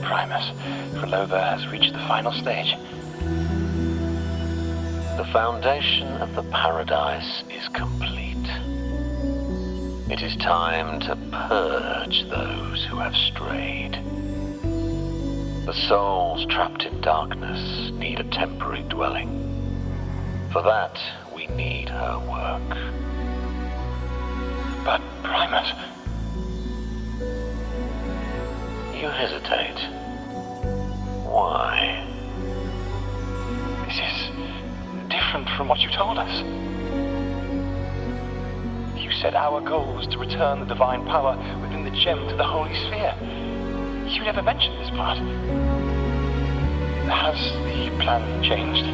Primus. Kralova has reached the final stage. The foundation of the paradise is complete. It is time to purge those who have strayed. The souls trapped in darkness need a temporary dwelling. For that, we need her work. But, Primus... You hesitate. Why? This is different from what you told us. You said our goal was to return the divine power within the gem to the Holy Sphere. You never mentioned this part. Has the plan changed?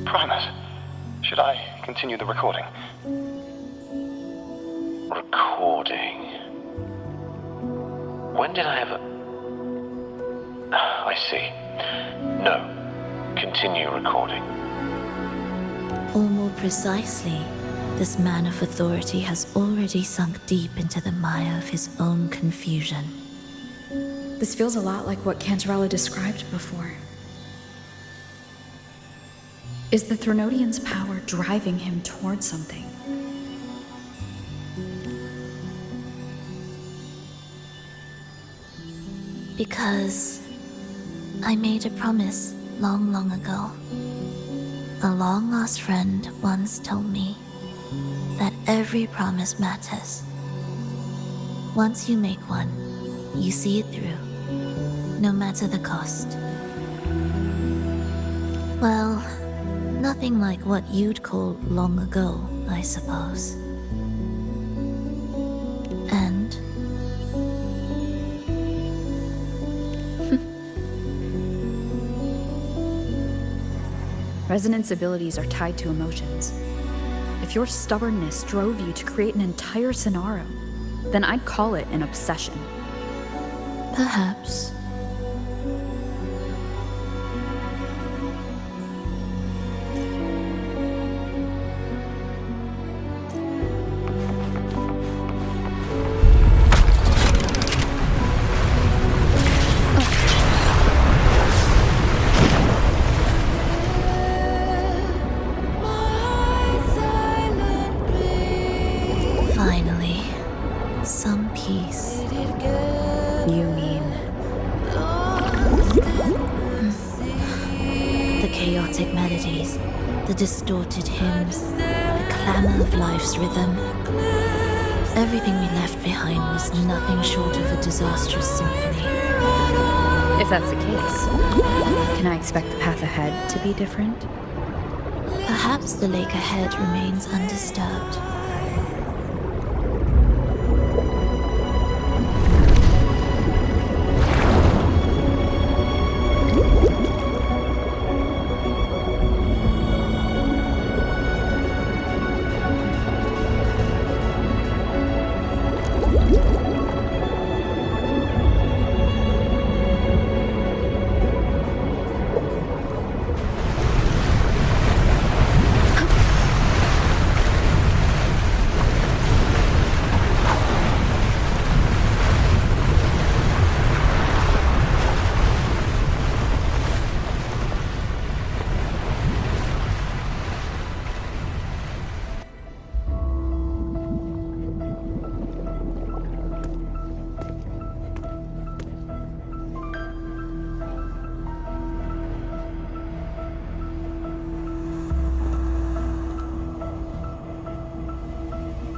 Primus, should I continue the recording? Recording? When did I ever... I see. No. Continue recording. Or more precisely, this man of authority has already sunk deep into the mire of his own confusion. This feels a lot like what Cantarella described before. Is the Threnodian's power driving him towards something? Because I made a promise long, long ago. A long-lost friend once told me that every promise matters. Once you make one, you see it through, no matter the cost. Well, nothing like what you'd call long ago, I suppose. And Resonance abilities are tied to emotions. If your stubbornness drove you to create an entire scenario, then I'd call it an obsession. perhaps. Finally, some peace. You mean... The chaotic melodies, the distorted hymns, the clamor of life's rhythm. Everything we left behind was nothing short of a disastrous symphony. If that's the case, can I expect the path ahead to be different? Perhaps the lake ahead remains undisturbed.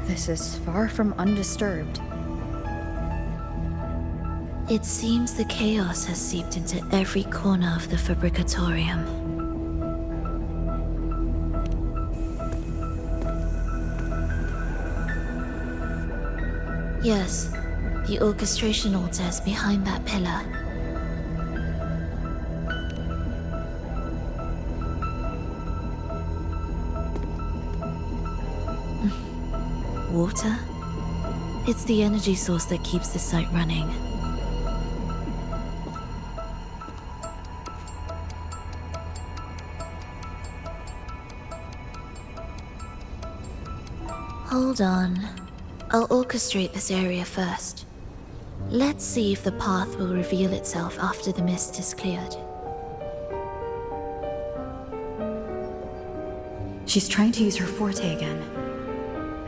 This is far from undisturbed. It seems the chaos has seeped into every corner of the Fabricatorium. Yes, the orchestration altar is behind that pillar. Water? It's the energy source that keeps the site running. Hold on. I'll orchestrate this area first. Let's see if the path will reveal itself after the mist is cleared. She's trying to use her forte again,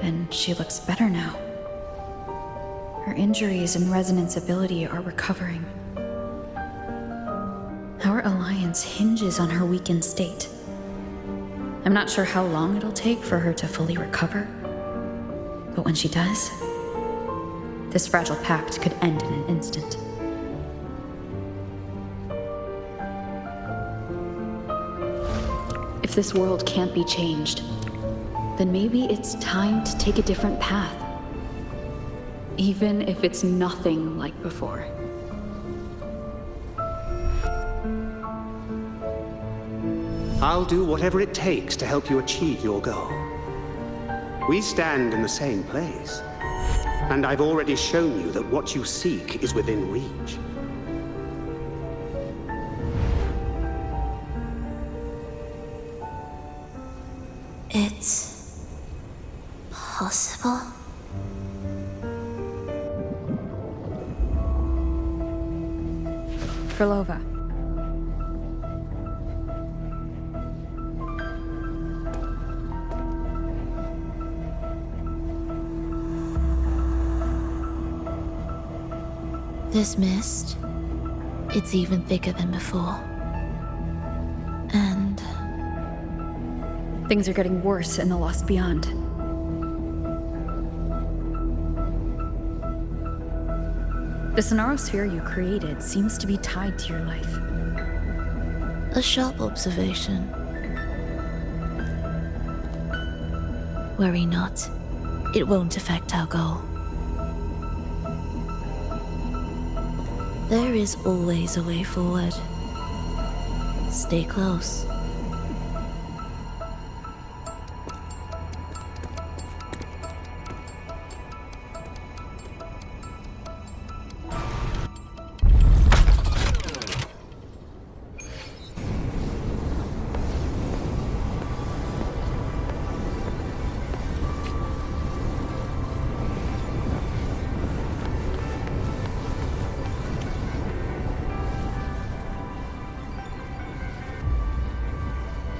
and she looks better now. Her injuries and resonance ability are recovering. Our alliance hinges on her weakened state. I'm not sure how long it'll take for her to fully recover, but when she does, this fragile pact could end in an instant. If this world can't be changed, then maybe it's time to take a different path. Even if it's nothing like before. I'll do whatever it takes to help you achieve your goal. We stand in the same place, and I've already shown you that what you seek is within reach. It's possible? Frolova. This mist, it's even thicker than before. And Things are getting worse in the Lost Beyond. The Sonarosphere you created seems to be tied to your life. a sharp observation. Worry not. It won't affect our goal. There is always a way forward. Stay close.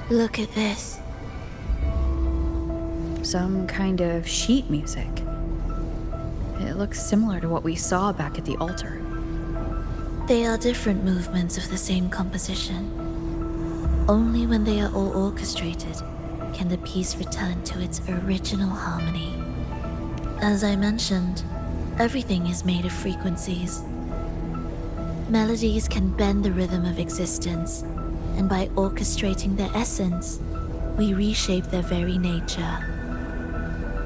Look at this. Some kind of sheet music. It looks similar to what we saw back at the altar. They are different movements of the same composition. Only when they are all orchestrated can the piece return to its original harmony. As I mentioned, everything is made of frequencies. Melodies can bend the rhythm of existence, and by orchestrating their essence, we reshape their very nature.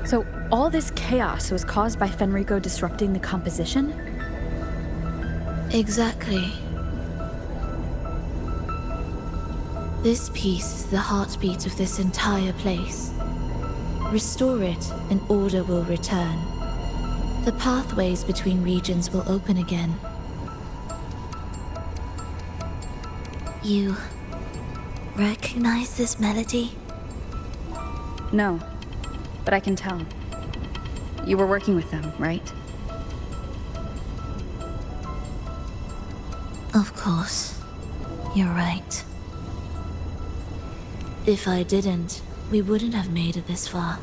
So all this chaos was caused by Fenrico disrupting the composition? Exactly. This piece is the heartbeat of this entire place. Restore it, and order will return. The pathways between regions will open again. You recognize this melody? No, but I can tell. You were working with them, right? Of course. You're right. If I didn't, we wouldn't have made it this far.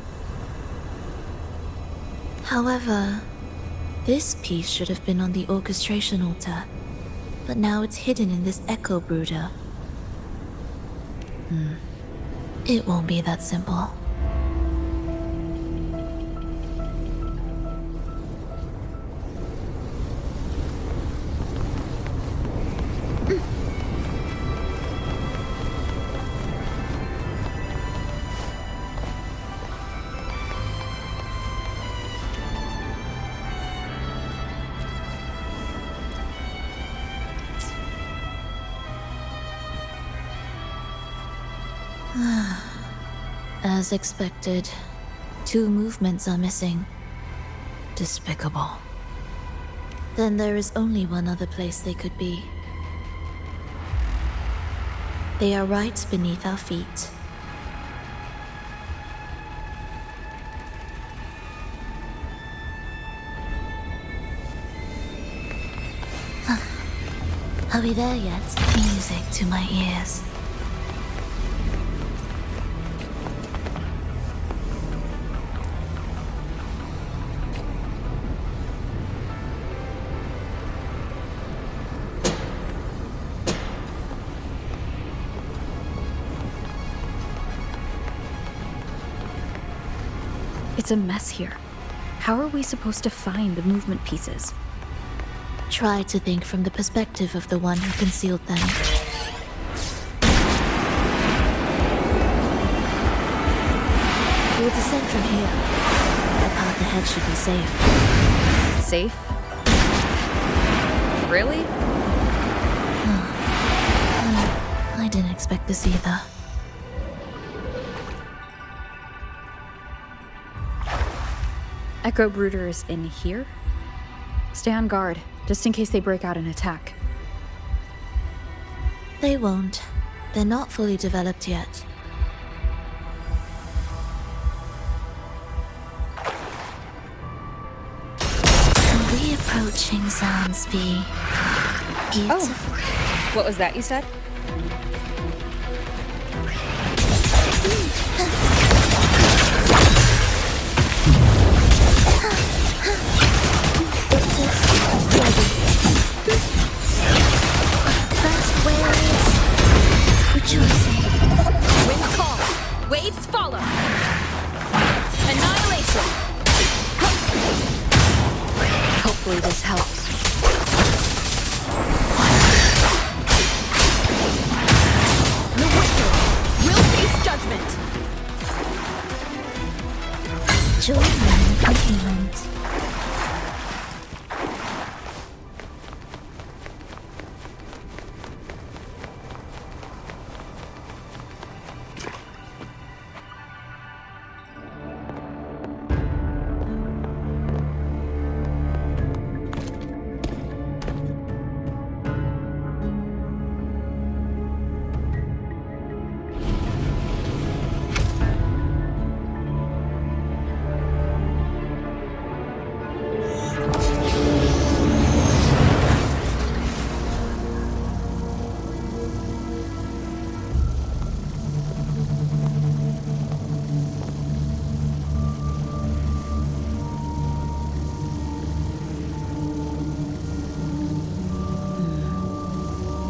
However, this piece should have been on the orchestration altar, but now it's hidden in this echo brooder. It won't be that simple. As expected, 2 movements are missing. Despicable. Then there is only one other place they could be. They are right beneath our feet. Are we there yet? Music to my ears. It's a mess here. How are we supposed to find the movement pieces? Try to think from the perspective of the one who concealed them. We'll descend from here. The path ahead should be safe. Safe? Really? I didn't expect this either. Echo Brooders in here? Stay on guard, just in case they break out and attack. They won't. They're not fully developed yet. So reapproaching sounds be beautiful. Oh, what was that you said? Rejoicing. Wind calls, waves follow. Annihilation. Hopefully this helps. The wicked will face judgment. Join me in compliment.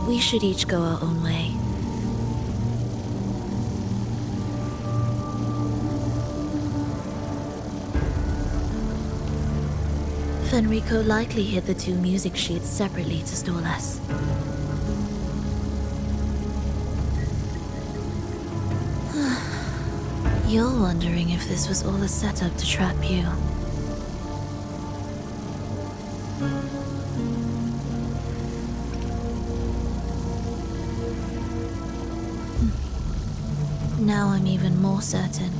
We should each go our own way. Fenrico likely hid the two music sheets separately to stall us. You're wondering if this was all a setup to trap you. Now I'm even more certain.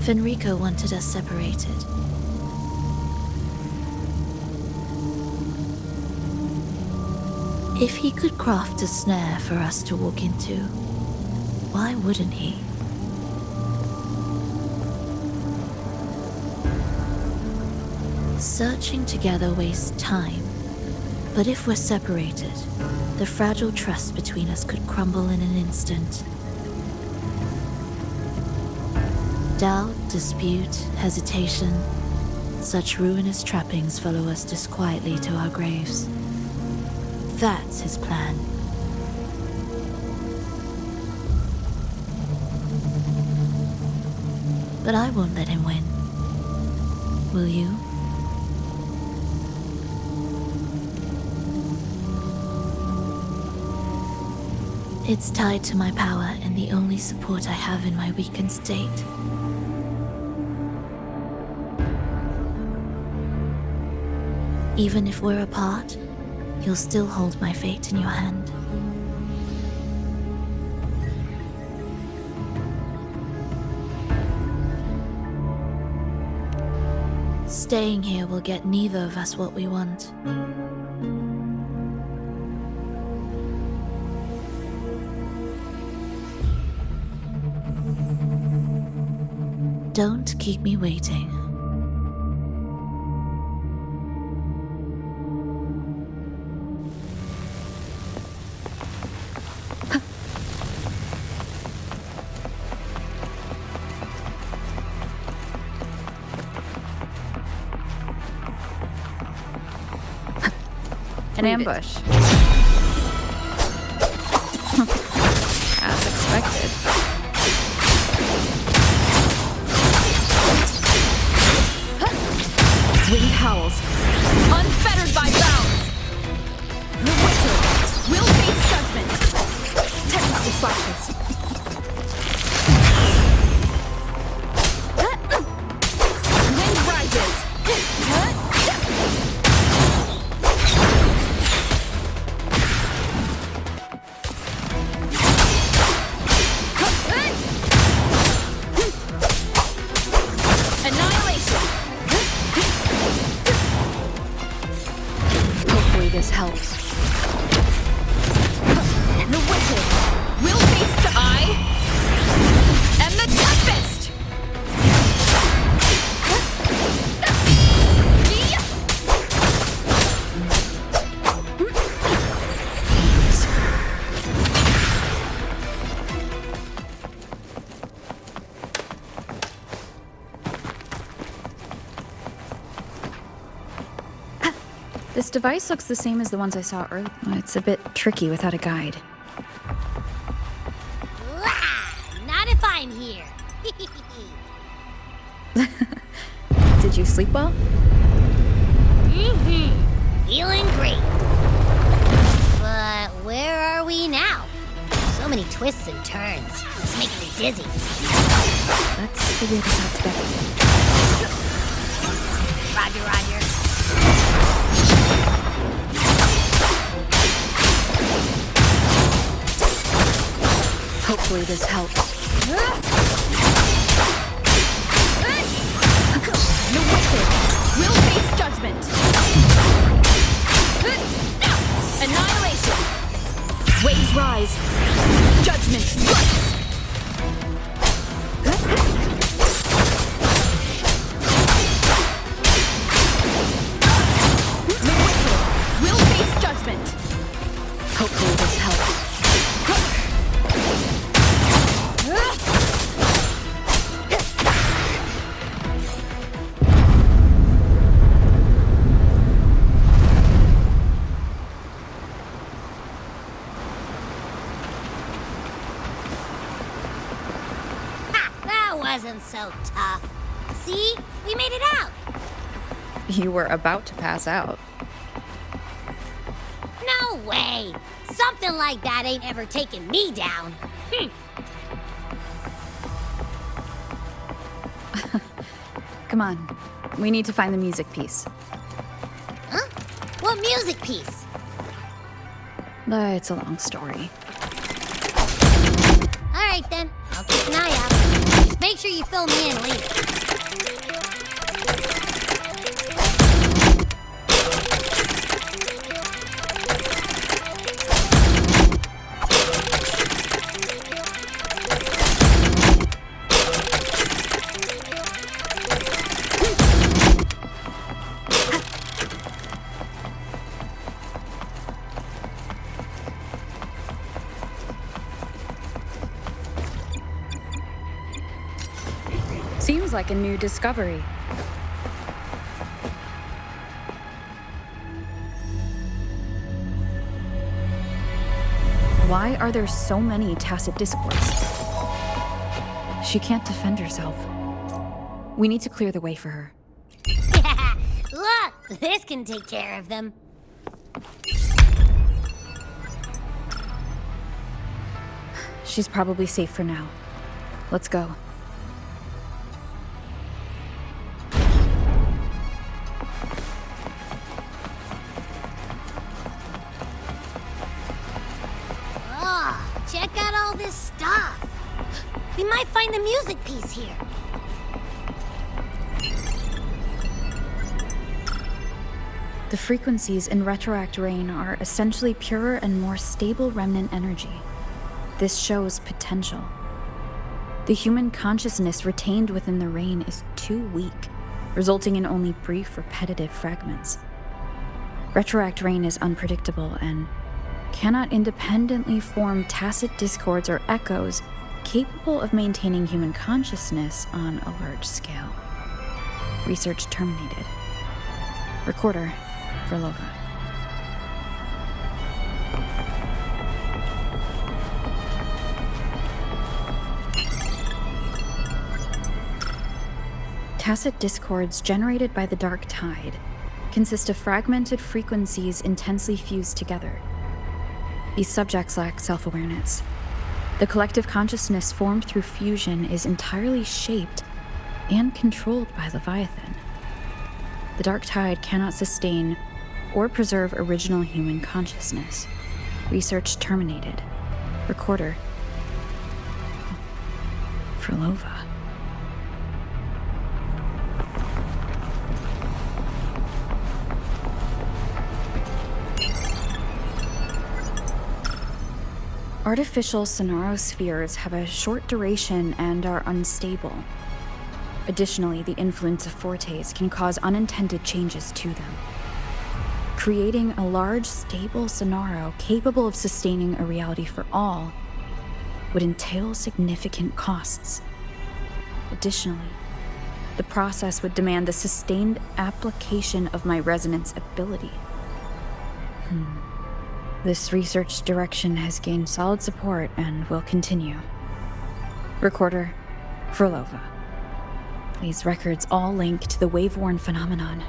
Fenrico wanted us separated. If he could craft a snare for us to walk into, why wouldn't he? Searching together wastes time, but if we're separated, the fragile trust between us could crumble in an instant. Doubt, dispute, hesitation, such ruinous trappings follow us disquietly to our graves. That's his plan. But I won't let him win. Will you? It's tied to my power and the only support I have in my weakened state. Even if we're apart, you'll still hold my fate in your hand. Staying here will get neither of us what we want. Don't keep me waiting. An ambush. As expected. Wind howls, unfettered by bounds. The wicked will face judgment. Tempest flashes. Wind rises. Annihilation. Hopefully this helps. The wicked will face the eye and the tempest. This device looks the same as the ones I saw earlier. It's a bit tricky without a guide. Not if I'm here. Did you sleep well? Feeling great. But where are we now? So many twists and turns. It's making me dizzy. Let's figure this out together. Roger, Roger. Hopefully this helps. The wicked will face judgment. Annihilation. Waves rise. Judgment strikes. The wicked will face judgment. Hopefully this helps. Wasn't so tough. See? We made it out. You were about to pass out. No way. Something like that ain't ever taken me down. Come on. We need to find the music piece. Huh? What music piece? It's a long story. All right then. I'll keep an eye out. Just make sure you fill me in later. Seems like a new discovery. Why are there so many tacit discords? She can't defend herself. We need to clear the way for her. Look, this can take care of them. She's probably safe for now. Let's go. Check out all this stuff. We might find the music piece here. The frequencies in Retroact Rain are essentially purer and more stable remnant energy. This shows potential. The human consciousness retained within the rain is too weak, resulting in only brief, repetitive fragments. Retroact Rain is unpredictable and cannot independently form tacit discords or echoes capable of maintaining human consciousness on a large scale. Research terminated. Recorder for Lova. Tacit discords generated by the dark tide consist of fragmented frequencies intensely fused together. These subjects lack self-awareness. The collective consciousness formed through fusion is entirely shaped and controlled by Leviathan. The dark tide cannot sustain or preserve original human consciousness. Research terminated. Recorder. Frolova. Artificial sonarospheres have a short duration and are unstable. Additionally, the influence of fortes can cause unintended changes to them. Creating a large, stable sonaro capable of sustaining a reality for all would entail significant costs. Additionally, the process would demand the sustained application of my resonance ability. This research direction has gained solid support and will continue. Recorder, Frolova. These records all link to the wave-worn phenomenon.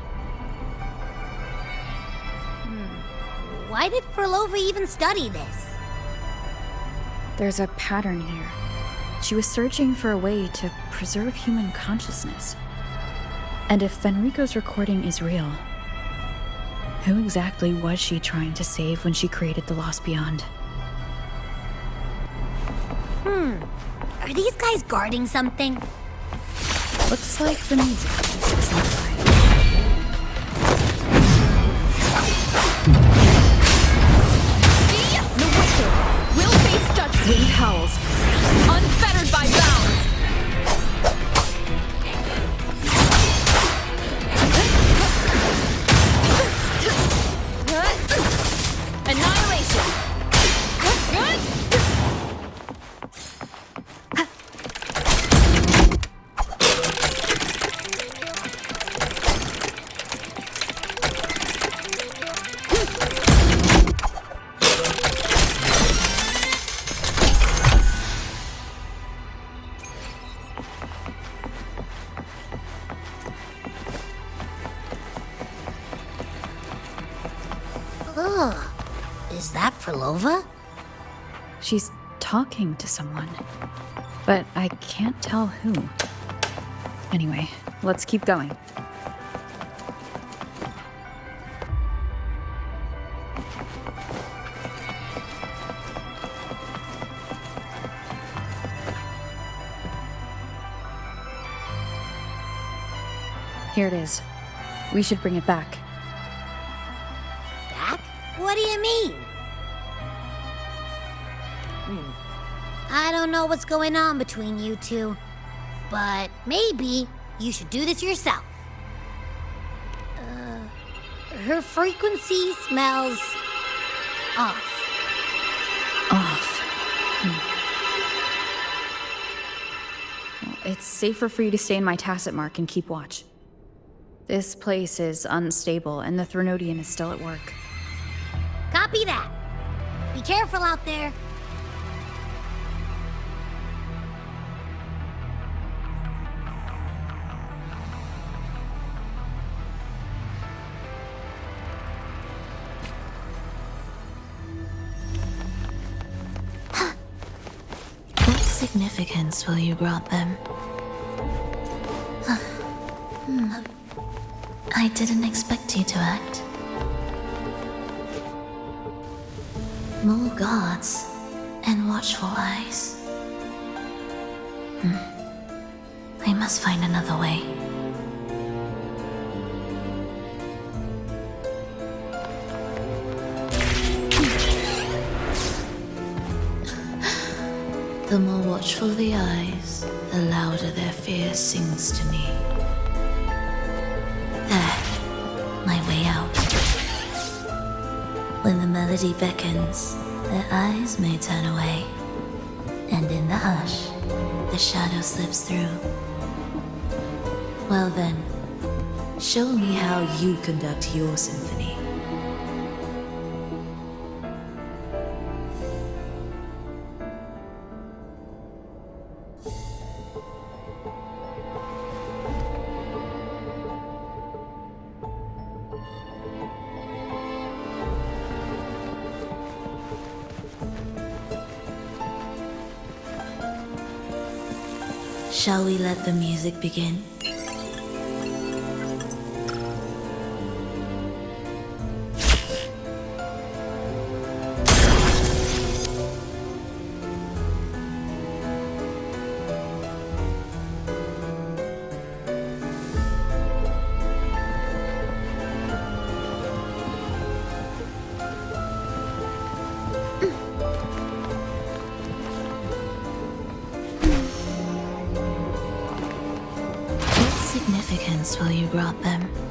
Why did Frolova even study this? There's a pattern here. She was searching for a way to preserve human consciousness. And if Fenrico's recording is real, who exactly was she trying to save when she created the Lost Beyond? Are these guys guarding something? Looks like the music is nearby. The wicked will face judgment. Wind howls. Unfettered by bounds. Annihilation. Is that Frolova? She's talking to someone, but I can't tell who. Anyway, let's keep going. Here it is. We should bring it back. Back? What do you mean? I don't know what's going on between you two, but maybe you should do this yourself. Her frequency smells off. Well, it's safer for you to stay in my tacit mark and keep watch. This place is unstable, and the Threnodian is still at work. Copy that. Be careful out there. What significance will you grant them? I didn't expect you to act. More guards and watchful eyes. I must find another way. The more watchful the eyes, the louder their fear sings to me. There, my way out. When the melody beckons, their eyes may turn away, and in the hush, the shadow slips through. Well then, show me how you conduct your symphony. Shall we let the music begin? What significance will you grant them?